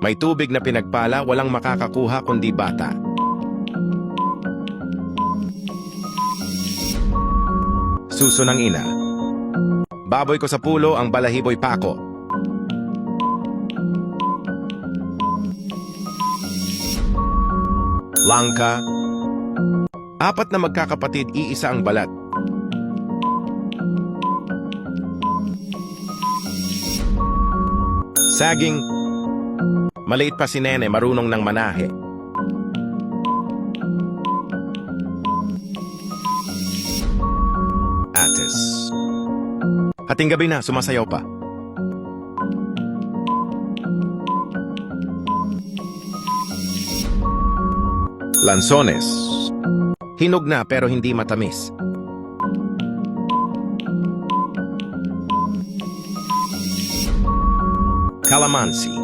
May tubig na pinagpala, walang makakakuha kundi bata. Suso ng ina. Baboy ko sa pulo, ang balahiboy pako. Langka. Apat na magkakapatid, iisa ang balat. Saging. Maliit pa si Nene, marunong ng manahe. Atis. Hating gabi na, sumasayaw pa. Lansones. Hinog na pero hindi matamis. Calamansi.